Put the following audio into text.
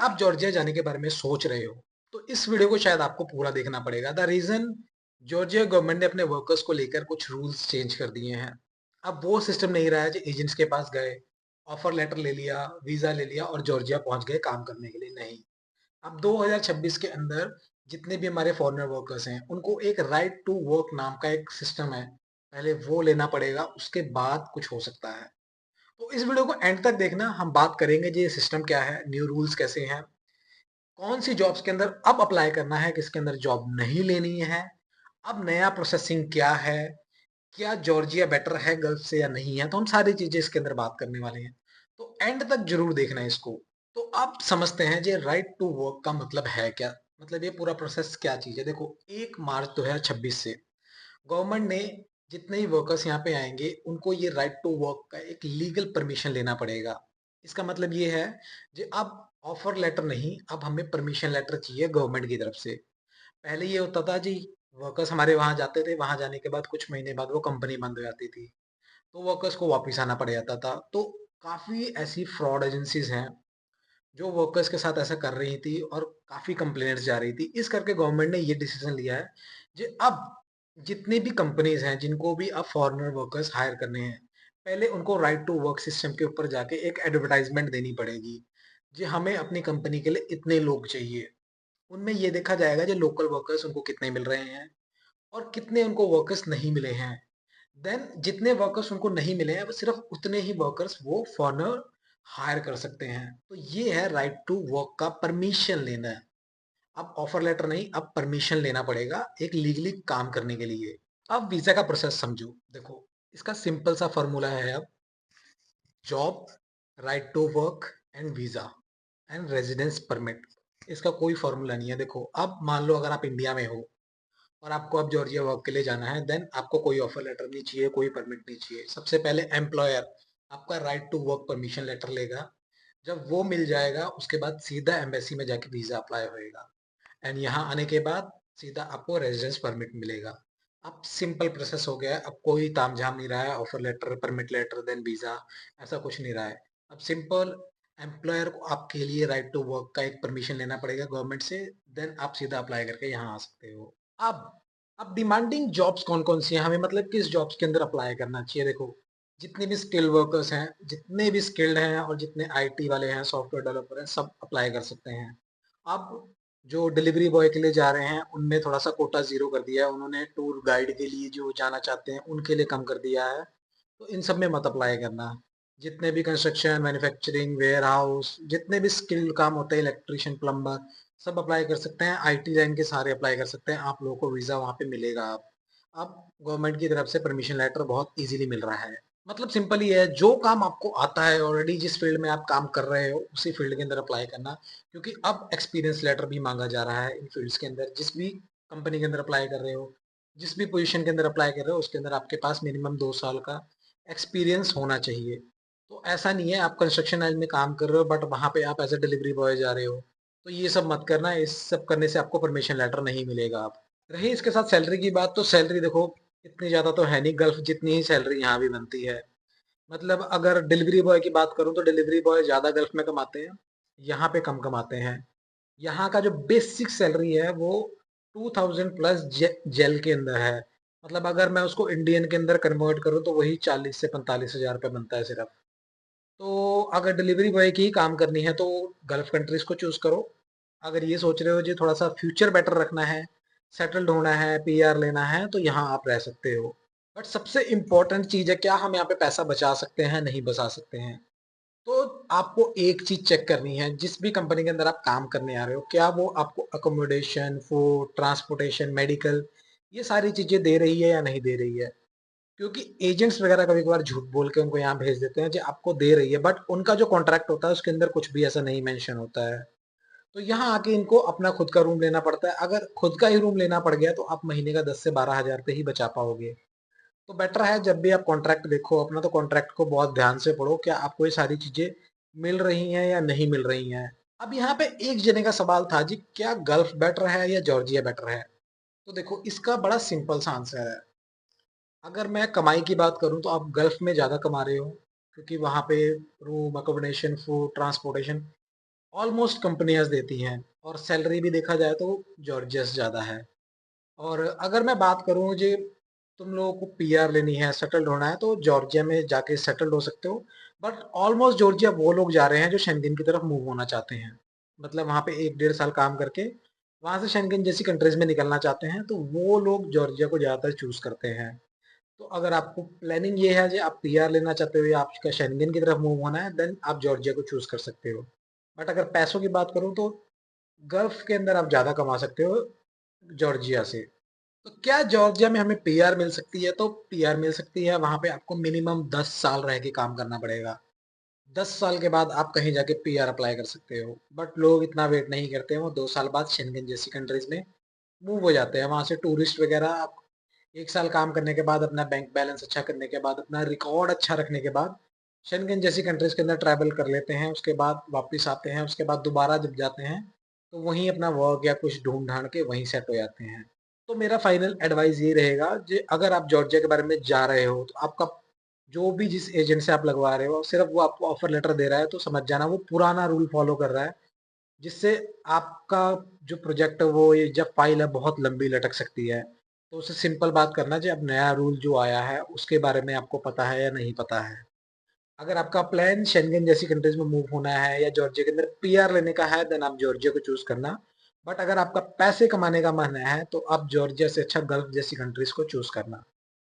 आप जॉर्जिया जाने के बारे में सोच रहे हो तो इस वीडियो को शायद आपको पूरा देखना पड़ेगा। द रीजन, जॉर्जिया गवर्नमेंट ने अपने वर्कर्स को लेकर कुछ रूल्स चेंज कर दिए हैं। अब वो सिस्टम नहीं रहा है जो एजेंट्स के पास गए, ऑफर लेटर ले लिया, वीजा ले लिया और जॉर्जिया पहुंच गए काम करने के लिए। नहीं, अब 2026 के अंदर जितने भी हमारे फॉरेनर वर्कर्स हैं उनको एक राइट टू वर्क नाम का एक सिस्टम है, पहले वो लेना पड़ेगा, उसके बाद कुछ हो सकता है। तो इस वीडियो को एंड तक देखना, हम बात करेंगे जी ये सिस्टम क्या है, न्यू रूल्स कैसे हैं, कौन सी जॉब्स के अंदर अब अप्लाई करना है, किसके अंदर जॉब नहीं लेनी है, अब नया प्रोसेसिंग क्या है, क्या जॉर्जिया बेटर है गल्फ से या नहीं है। तो हम सारी चीजें इसके अंदर बात करने वाले हैं, तो एंड तक जरूर देखना है इसको। तो आप समझते हैं जी राइट टू वर्क का मतलब है क्या, मतलब ये पूरा प्रोसेस क्या चीज है। देखो, 1 मार्च 2026 से गवर्नमेंट ने जितने ही वर्कर्स यहाँ पे आएंगे उनको ये राइट टू वर्क का एक लीगल परमिशन लेना पड़ेगा। इसका मतलब ये है कि अब ऑफर लेटर नहीं, अब हमें परमिशन लेटर चाहिए गवर्नमेंट की तरफ से। पहले ये होता था जी, वर्कर्स हमारे वहां जाते थे, वहां जाने के बाद कुछ महीने बाद वो कंपनी बंद हो जाती थी, तो वर्कर्स को वापस आना पड़ जाता था। तो काफी ऐसी फ्रॉड एजेंसीज हैं जो वर्कर्स के साथ ऐसा कर रही थी और काफी कंप्लेंट्स जा रही थी। इस करके गवर्नमेंट ने ये डिसीजन लिया है कि अब जितनी भी कंपनीज हैं जिनको भी अब फॉरेनर वर्कर्स हायर करने हैं, पहले उनको राइट टू वर्क सिस्टम के ऊपर जाके एक एडवर्टाइजमेंट देनी पड़ेगी जी हमें अपनी कंपनी के लिए इतने लोग चाहिए। उनमें ये देखा जाएगा जो लोकल वर्कर्स उनको कितने मिल रहे हैं और कितने उनको वर्कर्स नहीं मिले हैं। देन जितने वर्कर्स उनको नहीं मिले हैं वो सिर्फ उतने ही वर्कर्स वो फॉरनर हायर कर सकते हैं। तो ये है राइट टू वर्क का परमिशन लेना है। अब ऑफर लेटर नहीं, अब परमिशन लेना पड़ेगा एक लीगली काम करने के लिए। अब वीजा का प्रोसेस समझो। देखो, इसका सिंपल सा फॉर्मूला है। अब job, right to work and visa and residence permit, इसका कोई फॉर्मूला नहीं है। देखो, अब मान लो अगर आप इंडिया में हो और आपको अब जॉर्जिया वर्क के लिए जाना है, देन आपको कोई ऑफर लेटर नहीं चाहिए, कोई परमिट नहीं चाहिए। सबसे पहले एम्प्लॉयर आपका right to work permission letter लेगा। जब वो मिल जाएगा उसके बाद सीधा एम्बेसी में जाके वीजा अप्लाई होएगा एंड यहाँ आने के बाद सीधा आपको रेजिडेंस परमिट मिलेगा। अब सिंपल प्रोसेस हो गया है, अब कोई तामझाम नहीं रहा है, offer letter, permit letter, then visa, ऐसा कुछ नहीं रहा है। अब सिंपल एम्प्लॉयर को आपके लिए राइट टू वर्क का एक परमिशन लेना पड़ेगा गवर्नमेंट से, देन आप सीधा अप्लाई करके यहाँ आ सकते हो। अब अब डिमांडिंग जॉब्स कौन कौन सी हैं, हमें मतलब किस जॉब्स के अंदर अप्लाई करना चाहिए। देखो, जितने भी स्किल्ड वर्कर्स हैं, जितने भी स्किल्ड हैं और जितने आईटी वाले हैं, सॉफ्टवेयर डेवलपर हैं, सब अप्लाई कर सकते हैं। अब जो डिलीवरी बॉय के लिए जा रहे हैं उनमें थोड़ा सा कोटा जीरो कर दिया है उन्होंने, टूर गाइड के लिए जो जाना चाहते हैं उनके लिए कम कर दिया है। तो इन सब में मत अप्लाई करना। जितने भी कंस्ट्रक्शन, मैन्युफैक्चरिंग, वेयर हाउस, जितने भी स्किल्ड काम होते हैं, इलेक्ट्रिशियन, प्लम्बर, सब अप्लाई कर सकते हैं। आईटी लाइन के सारे अप्लाई कर सकते हैं, आप लोगों को वीज़ा वहाँ पे मिलेगा। अब गवर्नमेंट की तरफ से परमिशन लेटर बहुत इजीली मिल रहा है। मतलब सिंपल ही है, जो काम आपको आता है ऑलरेडी, जिस फील्ड में आप काम कर रहे हो उसी फील्ड के अंदर अप्लाई करना। क्योंकि अब एक्सपीरियंस लेटर भी मांगा जा रहा है इन फील्ड्स के अंदर। जिस भी कंपनी के अंदर अप्लाई कर रहे हो, जिस भी पोजीशन के अंदर अप्लाई कर रहे हो, उसके अंदर आपके पास मिनिमम 2 साल का एक्सपीरियंस होना चाहिए। तो ऐसा नहीं है आप कंस्ट्रक्शन लाइन में काम कर रहे हो बट वहाँ पे आप एज ए डिलीवरी बॉय जा रहे हो, तो ये सब मत करना। इस सब करने से आपको परमिशन लेटर नहीं मिलेगा। आप रही इसके साथ सैलरी की बात, तो सैलरी देखो इतनी ज़्यादा तो है नहीं गल्फ जितनी ही सैलरी यहाँ भी बनती है। मतलब अगर डिलीवरी बॉय की बात करूँ तो डिलीवरी बॉय ज़्यादा गल्फ में कमाते हैं, यहाँ पे कम कमाते हैं। यहाँ का जो बेसिक सैलरी है वो 2000 प्लस जेल के अंदर है। मतलब अगर मैं उसको इंडियन के अंदर कन्वर्ट करूँ तो वही 40 से 45 हज़ार रुपये बनता है सिर्फ। तो अगर डिलीवरी बॉय की ही काम करनी है तो गल्फ कंट्रीज को चूज करो। अगर ये सोच रहे हो जी थोड़ा सा फ्यूचर बेटर रखना है, सेटल्ड होना है, पीआर लेना है, तो यहाँ आप रह सकते हो। बट सबसे इम्पोर्टेंट चीज़ है, क्या हम यहाँ पे पैसा बचा सकते हैं, नहीं बचा सकते हैं। तो आपको एक चीज़ चेक करनी है, जिस भी कंपनी के अंदर आप काम करने आ रहे हो, क्या वो आपको अकोमोडेशन, फूड, ट्रांसपोर्टेशन, मेडिकल, ये सारी चीज़ें दे रही है या नहीं दे रही है। क्योंकि एजेंट्स वगैरह कभी कभार झूठ बोल के उनको यहाँ भेज देते हैं जो आपको दे रही है, बट उनका जो कॉन्ट्रैक्ट होता है उसके अंदर कुछ भी ऐसा नहीं मेंशन होता है। तो यहाँ आके इनको अपना खुद का रूम लेना पड़ता है। अगर खुद का ही रूम लेना पड़ गया तो आप महीने का 10 से 12 हज़ार पे ही बचा पाओगे। तो बेटर है जब भी आप कॉन्ट्रैक्ट देखो अपना, तो कॉन्ट्रैक्ट को बहुत ध्यान से पढ़ो, क्या आपको ये सारी चीजें मिल रही हैं या नहीं मिल रही हैं। अब यहाँ पे एक जने का सवाल था जी, क्या गल्फ बेटर है या जॉर्जिया बेटर है। तो देखो, इसका बड़ा सिंपल सा आंसर है। अगर मैं कमाई की बात करूं तो आप गल्फ में ज़्यादा कमा रहे हो, क्योंकि वहाँ पे room, accommodation, food, transportation almost कंपनियाँ देती हैं और सैलरी भी देखा जाए तो जॉर्जिया से ज़्यादा है। और अगर मैं बात करूँ जे तुम लोगों को पीआर लेनी है, सेटल्ड होना है तो जॉर्जिया में जाके सेटल्ड हो सकते हो। बट ऑलमोस्ट जॉर्जिया वो लोग जा रहे हैं जो शेंगेन की तरफ मूव होना चाहते हैं। मतलब वहाँ पे 1 डेढ़ साल काम करके वहाँ से शेंगेन जैसी कंट्रीज़ में निकलना चाहते हैं, तो वो लोग जॉर्जिया को ज़्यादातर चूज़ करते हैं। तो अगर आपको प्लानिंग ये है कि आप पीआर लेना चाहते हो या आपका शेंगेन की तरफ मूव होना है, देन आप जॉर्जिया को चूज़ कर सकते हो। बट अगर पैसों की बात करूँ तो गल्फ के अंदर आप ज़्यादा कमा सकते हो जॉर्जिया से। तो क्या जॉर्जिया में हमें पीआर मिल सकती है? तो पीआर मिल सकती है, वहाँ पे आपको मिनिमम 10 साल रह के काम करना पड़ेगा। 10 साल के बाद आप कहीं जाके पीआर अप्लाई कर सकते हो। बट लोग इतना वेट नहीं करते हैं, वो 2 साल बाद शेंगेन जैसी कंट्रीज़ में मूव हो जाते हैं। वहाँ से टूरिस्ट वगैरह आप 1 साल काम करने के बाद, अपना बैंक बैलेंस अच्छा करने के बाद, अपना रिकॉर्ड अच्छा रखने के बाद, शेंगेन जैसी कंट्रीज़ के अंदर ट्रैवल कर लेते हैं। उसके बाद वापस आते हैं, उसके बाद दोबारा जब जाते हैं, तो वहीं अपना वर्क या कुछ ढूँढ-ढाँड़ के वहीं सेट हो जाते हैं। तो मेरा फाइनल एडवाइस ये रहेगा कि अगर आप जॉर्जिया के बारे में जा रहे हो, तो आपका जो भी जिस एजेंट से आप लगवा रहे हो, सिर्फ़ वो आपको ऑफ़र लेटर दे रहा है, तो समझ जाना वो पुराना रूल फ़ॉलो कर रहा है, जिससे आपका जो प्रोजेक्ट है वो ये जब फाइल है बहुत लंबी लटक सकती है। तो उससे सिंपल बात करना जी, अब नया रूल जो आया है उसके बारे में आपको पता है या नहीं पता है। अगर आपका प्लान शेंगेन जैसी कंट्रीज में मूव होना है या जॉर्जिया के अंदर पीआर लेने का है, देन आप जॉर्जिया को चूज करना। बट अगर आपका पैसे कमाने का मन है तो आप जॉर्जिया से अच्छा गल्फ जैसी कंट्रीज को चूज करना।